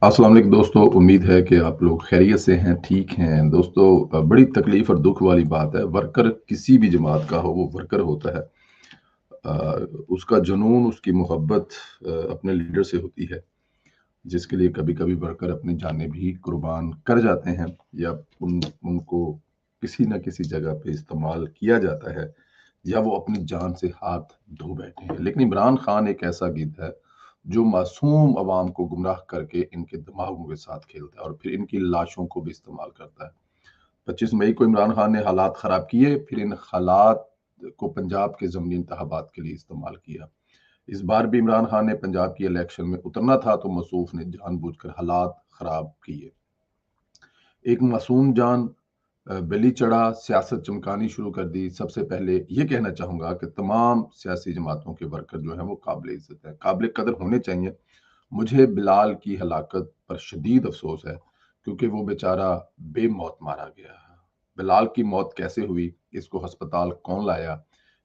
अस्सलाम वालेकुम दोस्तों, उम्मीद है कि आप लोग खैरियत से हैं, ठीक हैं। दोस्तों, बड़ी तकलीफ और दुख वाली बात है। वर्कर किसी भी जमात का हो, वो वर्कर होता है। उसका जुनून, उसकी मोहब्बत अपने लीडर से होती है, जिसके लिए कभी कभी वर्कर अपनी जानें भी कुर्बान कर जाते हैं, या उनको किसी न किसी जगह पे इस्तेमाल किया जाता है, या वो अपनी जान से हाथ धो बैठे हैं। लेकिन इमरान खान एक ऐसा गिद्ध है जो मासूम अवाम को गुमराह करके इनके दिमागों के साथ खेलता है और फिर इनकी लाशों को भी इस्तेमाल करता है। 25 मई को इमरान खान ने हालात खराब किए, फिर इन हालात को पंजाब के ज़मनी इंतखाबात के लिए इस्तेमाल किया। इस बार भी इमरान खान ने पंजाब की इलेक्शन में उतरना था, तो मसूफ ने जानबूझकर हालात खराब किए। एक मासूम जान बलि चढ़ा, सियासत चमकानी शुरू कर दी। सबसे पहले ये कहना चाहूंगा कि तमाम सियासी जमातों के वर्कर जो हैं वो काबिल इज्जत हैं, काबिल कदर होने चाहिए। मुझे बिलाल की हलाकत पर शदीद अफसोस है, क्योंकि वो बेचारा बेमौत मारा गया। बिलाल की मौत कैसे हुई, इसको अस्पताल कौन लाया,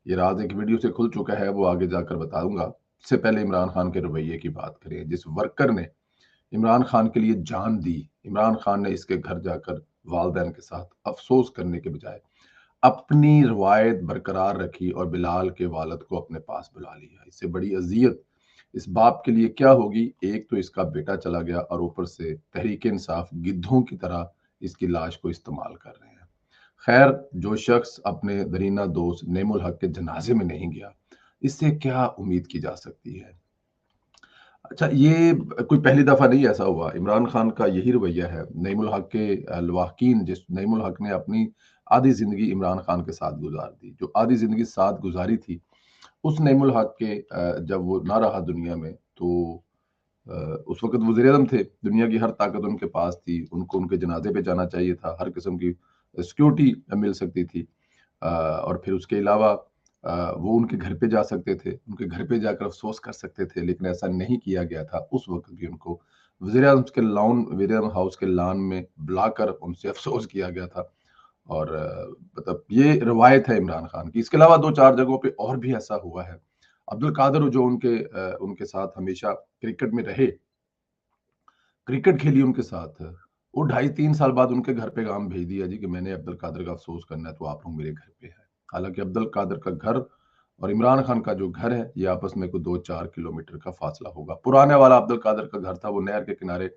ये राज एक वीडियो से खुल चुका है, वो आगे जाकर बताऊंगा। इससे पहले इमरान खान के रवैये की बात करें। जिस वर्कर ने इमरान खान के लिए जान दी, इमरान खान ने इसके घर जाकर वालदैन के साथ अफसोस करने के बजाय अपनी रवायत बरकरार रखी और बिलाल के वालिद को अपने पास बुला लिया। इससे बड़ी अजियत इस बाप के लिए क्या होगी। एक तो इसका बेटा चला गया और ऊपर से तहरीक इंसाफ गिद्धों की तरह इसकी लाश को इस्तेमाल कर रहे हैं। खैर, जो शख्स अपने दरीना दोस्त नेमुल हक के जनाजे में नहीं गया, इससे क्या उम्मीद की जा सकती है। अच्छा, ये कोई पहली दफा नहीं ऐसा हुआ। इमरान खान का यही रवैया है। नईमुल हक के लवाहकीन, जिस नईमुल हक ने अपनी आधी जिंदगी इमरान खान के साथ गुजार दी, जो आधी जिंदगी साथ गुजारी थी, उस नईमुल हक के जब वो ना रहा दुनिया में, तो उस वक्त वजीर आजम थे। दुनिया की हर ताकत उनके पास थी, उनको उनके जनाजे पे जाना चाहिए था, हर किस्म की सिक्योरिटी मिल सकती थी। और फिर उसके अलावा वो उनके घर पे जा सकते थे, उनके घर पे जाकर अफसोस कर सकते थे, लेकिन ऐसा नहीं किया गया था। उस वक्त भी उनको वजीर आजम के लॉन, वजीर आजम हाउस के लॉन में बुलाकर उनसे अफसोस किया गया था। और मतलब ये रवायत है इमरान खान की। इसके अलावा दो चार जगहों पे और भी ऐसा हुआ है। अब्दुल कादर, जो उनके साथ हमेशा क्रिकेट में रहे, क्रिकेट खेली उनके साथ, वो 2.5-3 साल बाद उनके घर पे काम भेज दिया जी कि मैंने अब्दुल कादर का अफसोस करना है, तो आप लोग मेरे घर पे है। हालांकि अब्दुल कादर का घर और इमरान खान का जो घर है, ये आपस में कोई 2-4 किलोमीटर का फासला होगा। पुराने वाला अब्दुल कादर का घर था, वो नहर के किनारे।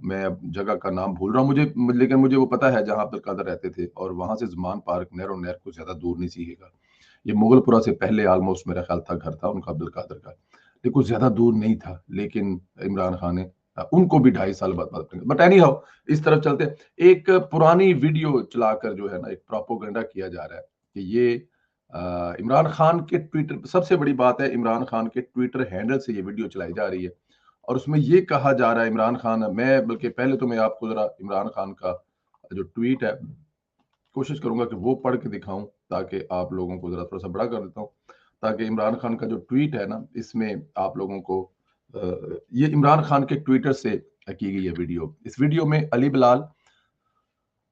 मैं अब जगह का नाम भूल रहा हूँ मुझे, लेकिन मुझे वो पता है जहाँ अब्दुल कादर रहते थे। और वहां से जमान पार्क नहर, और नहर को ज्यादा दूर नहीं सीखेगा। ये मुगलपुरा से पहले ऑलमोस्ट मेरा ख्याल था घर था उनका, अब्दुल कादर का। लेकिन कुछ ज्यादा दूर नहीं था। लेकिन इमरान खान ने उनको भी 2.5 साल बाद, बट एनी हाउ, इस तरफ चलते हैं। एक पुरानी वीडियो चलाकर जो है ना, एक प्रोपोगंडा किया जा रहा है कि ये इमरान खान के ट्विटर, सबसे बड़ी बात है इमरान खान के ट्विटर हैंडल से ये वीडियो चलाई जा रही है। और उसमें ये कहा जा रहा है, इमरान खान, मैं बल्कि पहले तो मैं आपको जरा इमरान खान का जो ट्वीट है, कोशिश करूंगा कि वो पढ़ के दिखाऊं, ताकि आप लोगों को जरा थोड़ा सा बड़ा कर देता हूं, ताकि इमरान खान का जो ट्वीट है ना, इसमें आप लोगों को ये इमरान खान के ट्विटर से की गई है वीडियो। इस वीडियो में अली बिलाल,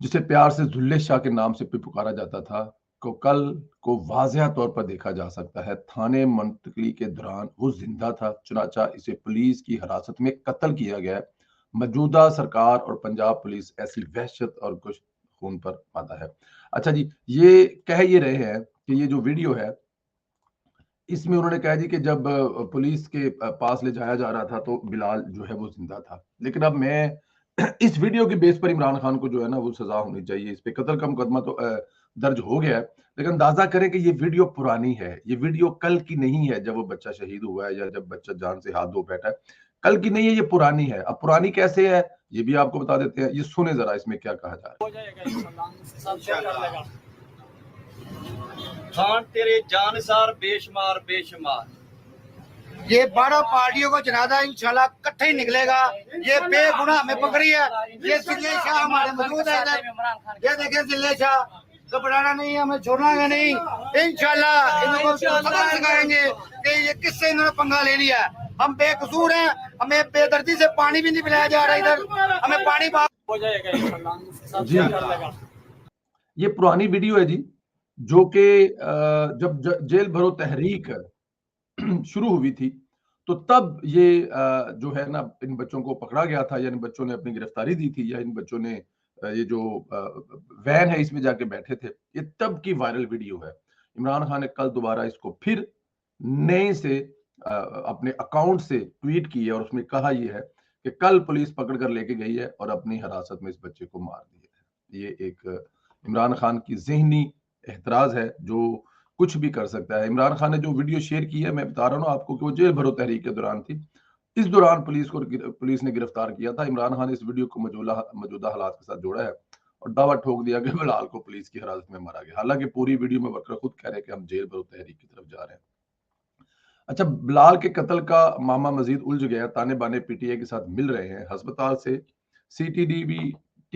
जिसे प्यार से जुल्ले शाह के नाम से भी पुकारा जाता था, को कल को वाज़ेह तौर पर देखा जा सकता है। थाने मुंतकली के दौरान वो जिंदा था, चुनाचा इसे पुलिस की हिरासत में कत्ल किया गया है। मौजूदा सरकार और पंजाब पुलिस ऐसी वहशत और कुछ खून पर मादा है। अच्छा जी, ये कह ये रहे हैं कि ये जो वीडियो है, इसमें उन्होंने कहा जी कि जब पुलिस के पास ले जाया जा रहा था, तो बिलाल जो है वो जिंदा था। लेकिन अब मैं इस वीडियो के बेस पर इमरान खान को जो है ना वो सजा होनी चाहिए। इस पे कत्ल का मुकदमा तो दर्ज हो गया है, लेकिन अंदाजा करें कि ये वीडियो पुरानी है। ये वीडियो कल की नहीं है जब वो बच्चा शहीद हुआ है, या जब बच्चा जान से हाथ धो बैठा है। कल की नहीं है, ये पुरानी है। अब पुरानी कैसे है, ये भी आपको बता देते हैं। ये सुने जरा इसमें क्या कहा जा रहा है। खान तेरे जानसार बेशुमार बेशुमार, ये 12 पार्टियों का जनाजा इंशाल्लाह इकट्ठे ही निकलेगा। ये बेगुनाह हमें पकड़ी है। ये जिले शाह हमारे मौजूद है इधर, ये देखें जिले शाह, घबराना नहीं, हमें छोड़ना है नहीं। इंशाल्लाह इनको सबक सिखाएंगे कि ये किससे इन्होंने पंगा ले लिया। हम बेकसूर हैं, हमें बेदर्दी से पानी भी नहीं पिलाया जा रहा इधर, हमें पानी हो जाएगा जी। ये पुरानी वीडियो है जी, जो कि जब जेल भरो तहरीक शुरू हुई थी, تو تب یہ جو ہے نا ان بچوں کو پکڑا گیا تھا، یا ان بچوں نے اپنی گرفتاری دی تھی، یا ان بچوں نے یہ جو وین ہے اس میں جا کے بیٹھے تھے، یہ تب کی وائرل ویڈیو ہے۔ عمران خان نے کل دوبارہ اس کو پھر نئے سے اپنے اکاؤنٹ سے ٹویٹ کی ہے، اور اس میں کہا یہ ہے کہ کل پولیس پکڑ کر لے کے گئی ہے اور اپنی حراست میں اس بچے کو مار دیا ہے۔ یہ ایک عمران خان کی ذہنی احتراز ہے جو کچھ بھی کر سکتا ہے۔ عمران خان نے جو ویڈیو شیئر کی ہے، میں بتا رہا ہوں آپ کو کہ وہ جیل بھرو تحریک کے دوران تھی، اس دوران پولیس نے گرفتار کیا تھا۔ عمران خان نے اس ویڈیو کو موجودہ حالات کے ساتھ جوڑا ہے اور دعویٰ ٹھوک دیا کہ بلال کو پولیس کی حراست میں مارا گیا، حالانکہ پوری ویڈیو میں ورکر خود کہہ رہے کہ ہم جیل بھرو تحریک کی طرف جا رہے ہیں۔ اچھا، بلال کے قتل کا معاملہ مزید الجھ گیا، تانے بانے پی ٹی آئی کے ساتھ مل رہے ہیں۔ ہسپتال سے سی ٹی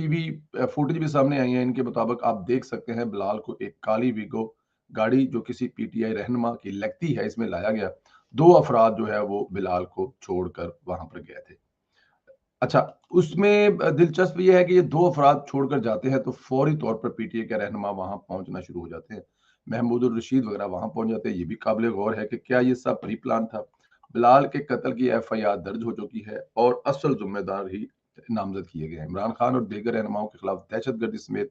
وی فوٹیج بھی سامنے آئی ہیں۔ ان کے مطابق آپ دیکھ سکتے ہیں بلال کو ایک کالی ویگو گاڑی جو کسی پی ٹی آئی رہنما کی لگتی ہے اس میں لایا گیا۔ 2 افراد جو ہے وہ بلال کو چھوڑ کر وہاں پر گئے تھے۔ اچھا، اس میں دلچسپ یہ ہے کہ یہ 2 افراد چھوڑ کر جاتے ہیں تو فوری طور پر پی ٹی آئی کے رہنما وہاں پہنچنا شروع ہو جاتے ہیں، محمود الرشید وغیرہ وہاں پہنچ جاتے ہیں۔ یہ بھی قابل غور ہے کہ کیا یہ سب پری پلان تھا؟ بلال کے قتل کی ایف آئی آر درج ہو چکی ہے اور اصل ذمہ دار ہی نامزد کیے گئے ہیں۔ عمران خان اور دیگر رہنماؤں کے خلاف دہشت گردی سمیت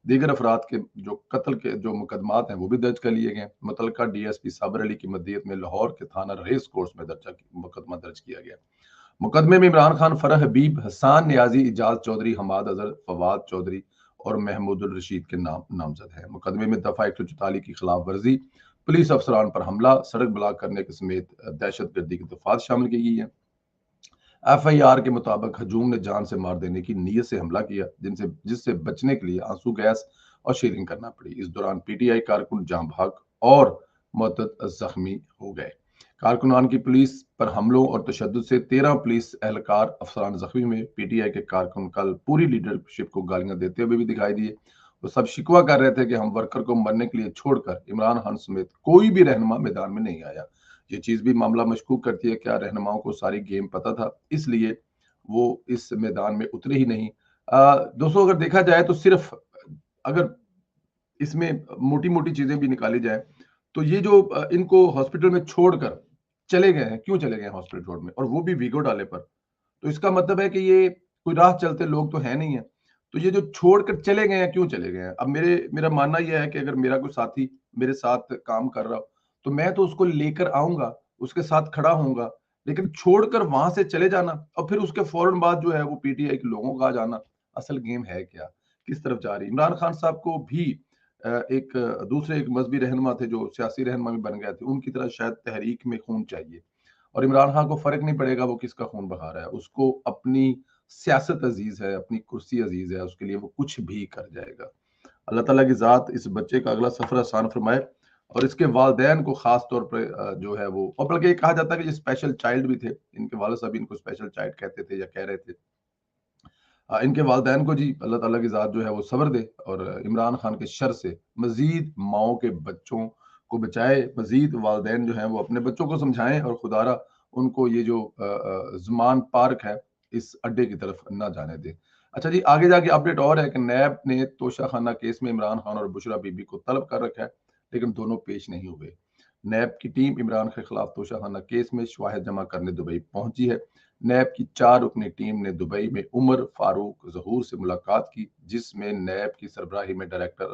دیگر افراد کے جو قتل کے جو مقدمات ہیں وہ بھی درج کر لیے گئے۔ متعلقہ ڈی ایس پی صابر علی کی مدیت میں لاہور کے تھانہ ریس کورس میں مقدمہ درج کیا گیا۔ مقدمے میں عمران خان، فرح حبیب، حسان نیازی، اجاز چودھری، حماد اظہر، فواد چودھری اور محمود الرشید کے نام نامزد ہیں۔ مقدمے میں دفعہ 144 کی خلاف ورزی، پولیس افسران پر حملہ، سڑک بلاک کرنے کے سمیت دہشت گردی کی دفعات شامل کی گئی ہیں۔ ایف آئی آر کے مطابق ہجوم نے جان سے مار دینے کی نیت سے حملہ کیا، جس سے بچنے کے لیے آنسو گیس اور شیلنگ کرنا پڑی۔ اس دوران پی ٹی آئی کارکن جاں بحق اور متعدد زخمی ہو گئے۔ کارکنان کی پولیس پر حملوں اور تشدد سے 13 پولیس اہلکار افسران زخمی ہوئے۔ پی ٹی آئی کے کارکن کل پوری لیڈرشپ کو گالیاں دیتے ہوئے بھی دکھائی دیے۔ وہ سب شکوہ کر رہے تھے کہ ہم ورکر کو مرنے کے لیے چھوڑ کر عمران خان سمیت کوئی بھی رہنما میدان میں نہیں آیا۔ یہ چیز بھی معاملہ مشکوک کرتی ہے، کیا رہنماؤں کو ساری گیم پتہ تھا اس لیے وہ اس میدان میں اترے ہی نہیں؟ دوستوں، اگر دیکھا جائے تو صرف اگر اس میں موٹی موٹی چیزیں بھی نکالی جائیں تو یہ جو ان کو ہاسپٹل میں چھوڑ کر چلے گئے ہیں، کیوں چلے گئے ہیں ہاسپٹل چھوڑ میں، اور وہ بھی ویگو ڈالے پر، تو اس کا مطلب ہے کہ یہ کوئی راہ چلتے لوگ تو ہیں نہیں ہیں۔ تو یہ جو چھوڑ کر چلے گئے ہیں، کیوں چلے گئے ہیں؟ اب میرا ماننا یہ ہے کہ اگر میرا کوئی ساتھی میرے ساتھ کام کر رہا ہو تو میں تو اس کو لے کر آؤں گا، اس کے ساتھ کھڑا ہوں گا، لیکن چھوڑ کر وہاں سے چلے جانا اور پھر اس کے فوراً بعد جو ہے وہ پی ٹی آئی کے لوگوں کا جانا، اصل گیم ہے کیا، کس طرف جا رہی؟ عمران خان صاحب کو بھی ایک مذہبی رہنما تھے جو سیاسی رہنما بھی بن گئے تھے، ان کی طرح شاید تحریک میں خون چاہیے، اور عمران خان کو فرق نہیں پڑے گا وہ کس کا خون بہا رہا ہے، اس کو اپنی سیاست عزیز ہے، اپنی کرسی عزیز ہے، اس کے لیے وہ کچھ بھی کر جائے گا۔ اللہ تعالیٰ کی ذات اس بچے کا اگلا سفر آسان فرمائے، اور اس کے والدین کو خاص طور پر جو ہے وہ، اور بلکہ یہ کہا جاتا ہے کہ یہ اسپیشل چائلڈ بھی تھے، ان کے والد صاحب ان کو اسپیشل چائلڈ کہتے تھے یا کہہ رہے تھے۔ ان کے والدین کو جی اللہ تعالیٰ کی ذات جو ہے وہ صبر دے اور عمران خان کے شر سے مزید ماؤں کے بچوں کو بچائے، مزید والدین جو ہیں وہ اپنے بچوں کو سمجھائیں اور خدارہ ان کو یہ جو زمان پارک ہے اس اڈے کی طرف نہ جانے دے۔ اچھا جی، آگے جا کے اپڈیٹ اور ہے کہ نیب نے توشہ خانہ کیس میں عمران خان اور بشرا بی بی کو طلب کر رکھا ہے، لیکن دونوں پیش نہیں ہوئے۔ نیب کی ٹیم عمران کے خلاف توشہ خانہ کیس میں شواہد جمع کرنے دبئی پہنچی ہے۔ نیب کی 4 رکنی ٹیم نے دبئی میں عمر فاروق ظہور سے ملاقات کی، جس میں نیب کی سربراہی میں ڈائریکٹر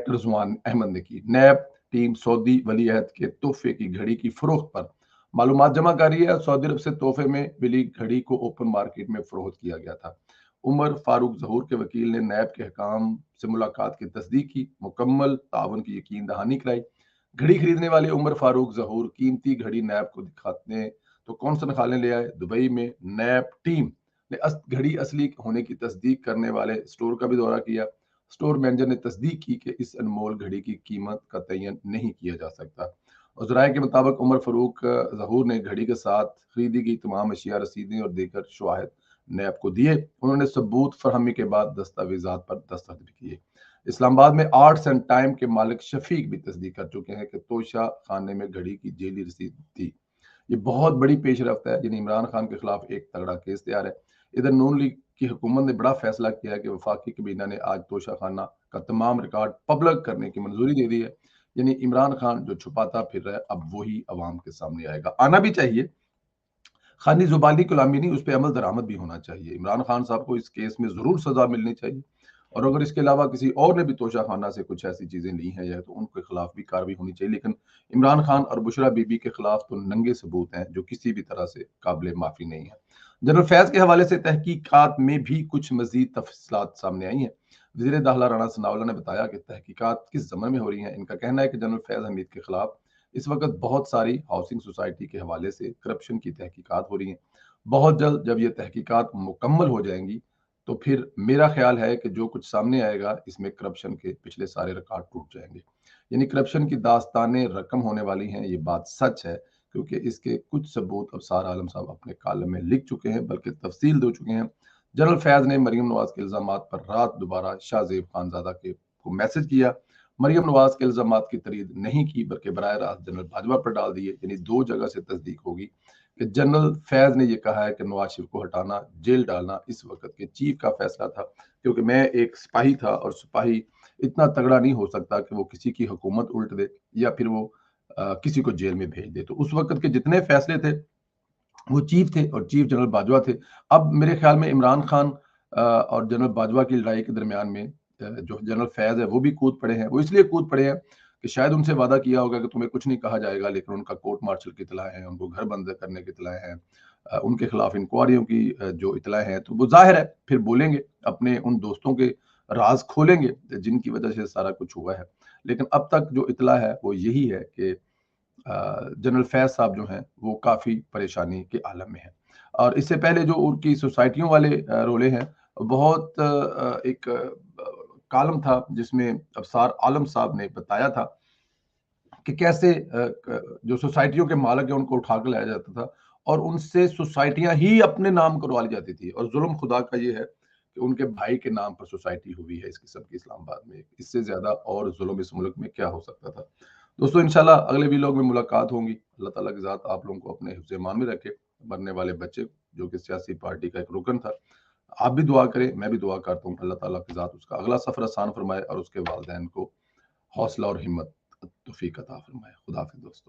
رضوان احمد نے کی۔ نیب ٹیم سعودی ولی عہد کے تحفے کی گھڑی کی فروخت پر معلومات جمع کر رہی ہے۔ سعودی عرب سے تحفے میں ملی گھڑی کو اوپن مارکیٹ میں فروخت کیا گیا تھا۔ عمر فاروق ظہور کے وکیل نے نیب کے حکام سے ملاقات کی تصدیق کی، مکمل تعاون کی یقین دہانی کرائی۔ گھڑی خریدنے والے عمر فاروق ظہور قیمتی گھڑی نیب کو دکھاتے تو کون سا نکالنے لے آئے؟ دبئی میں نیب ٹیم نے گھڑی اصلی ہونے کی تصدیق کرنے والے اسٹور کا بھی دورہ کیا۔ اسٹور مینیجر نے تصدیق کی کہ اس انمول گھڑی کی قیمت کا تعین نہیں کیا جا سکتا۔ اور ذرائع کے مطابق عمر فاروق ظہور نے گھڑی کے ساتھ خریدی گئی تمام اشیاء، رسیدیں اور دیگر شواہد نیب کو دیے۔ انہوں نے ثبوت فراہمی کے بعد دستاویزات پر دستخط بھی کیے۔ اسلام آباد میں آرٹس اینڈ ٹائم کے مالک شفیق بھی تصدیق کر چکے ہیں کہ توشہ خانے میں گھڑی کی جیلی رسید تھی۔ یہ بہت بڑی پیش رفت ہے، یعنی عمران خان کے خلاف ایک تگڑا کیس تیار ہے۔ ادھر نون لیگ کی حکومت نے بڑا فیصلہ کیا ہے کہ وفاقی کابینہ نے آج توشہ خانہ کا تمام ریکارڈ پبلک کرنے کی منظوری دے دی ہے۔ यानी इमरान खान जो छुपाता फिर रहा है अब वही अवाम के सामने आएगा। आना भी चाहिए, खानी जुबानी गुलामी नहीं, उस पर अमल दरामद भी होना चाहिए। इमरान खान साहब को इस केस में जरूर सजा मिलनी चाहिए, और अगर इसके अलावा किसी और ने भी तोशा खाना से कुछ ऐसी चीजें ली हैं या तो उनके खिलाफ भी कार्रवाई होनी चाहिए। लेकिन इमरान खान और बुशरा बीबी के खिलाफ तो नंगे सबूत हैं जो किसी भी तरह से काबिल माफी नहीं है। जनरल फैज के हवाले से तहकीकात में भी कुछ मजीद तफसीलात सामने आई हैं। वज़ीर दाखिला राणा सनाउल्लाह ने बताया कि तहकीकात किस ज़मन में हो रही हैं। इनका कहना है कि जनरल फैज हमीद के खिलाफ इस वक्त बहुत सारी हाउसिंग सोसाइटी के हवाले से करप्शन की तहकीकात हो रही हैं। बहुत जल्द जब ये तहकीकात मुकम्मल हो जाएंगी तो फिर मेरा ख्याल है कि जो कुछ सामने आएगा इसमें करप्शन के पिछले सारे रिकॉर्ड टूट जाएंगे। यानी करप्शन की दास्तानें रकम होने वाली हैं, ये बात सच है, क्योंकि इसके कुछ सबूत अफसार आलम साहब अपने कालम में लिख चुके हैं, बल्कि तफसील दे चुके हैं। जनरल फैज ने मरियम नवाज के इल्जामात पर रात दोबारा शाहजेब खानजादा के को मैसेज किया। मरियम नवाज के इल्जामात की तरीद नहीं की, बल्कि बराह रास्त जनरल बाजवा पर डाल दिए। यानी दो जगह से तस्दीक होगी कि जनरल फैज ने यह कहा है कि नवाज शरीफ को हटाना, जेल डालना इस वक्त के चीफ का फैसला था, क्योंकि मैं एक सिपाही था और सिपाही इतना तगड़ा नहीं हो सकता कि वो किसी की हुकूमत उल्ट दे या फिर वो किसी को जेल में भेज दे। तो उस वक्त के जितने फैसले थे वो चीफ थे और चीफ जनरल बाजवा थे। अब मेरे ख्याल में इमरान खान और जनरल बाजवा की लड़ाई के दरमियान में जो जनरल फैज है वो भी कूद पड़े हैं। वो इसलिए कूद पड़े हैं कि शायद उनसे वादा किया होगा कि तुम्हें कुछ नहीं कहा जाएगा, लेकिन उनका कोर्ट मार्शल की इतलाएं हैं, उनको घर बंद करने की इतलाएं हैं, उनके खिलाफ इंक्वायरियों की जो इतलाएं हैं, तो वो जाहिर है फिर बोलेंगे, अपने उन दोस्तों के राज खोलेंगे जिनकी वजह से सारा कुछ हुआ है। लेकिन अब तक जो इतला है वो यही है कि जनरल फैज साहब जो हैं वो काफ़ी परेशानी के आलम में हैं। और इससे पहले जो उनकी सोसाइटियों वाले रोले हैं, बहुत एक कॉलम था जिसमें अफसार आलम साहब ने बताया था कि कैसे जो सोसाइटियों के मालिक हैं उनको उठा कर लाया जाता था और उनसे सोसाइटियां ही अपने नाम करवा ली जाती थी। और जुल्म खुदा का ये है कि उनके भाई के नाम पर सोसाइटी हुई है इस किस्म की इस्लामाबाद में। इससे ज्यादा और जुल्म इस मुल्क में क्या हो सकता था। दोस्तों इंशाल्लाह अगले वीलॉग में मुलाकात होगी। अल्लाह ताला की ज़ात आप लोगों को अपने हिफ्ज़ ईमान में रखे। मरने वाले बच्चे जो कि सियासी पार्टी का एक रुकन था, आप भी दुआ करें, मैं भी दुआ करता हूँ। अल्लाह ताला की ज़ात उसका अगला सफ़र आसान फरमाए और उसके वालिदैन को हौसला और हिम्मत तौफीक अता फरमाए। खुदा हाफिज़ दोस्तों।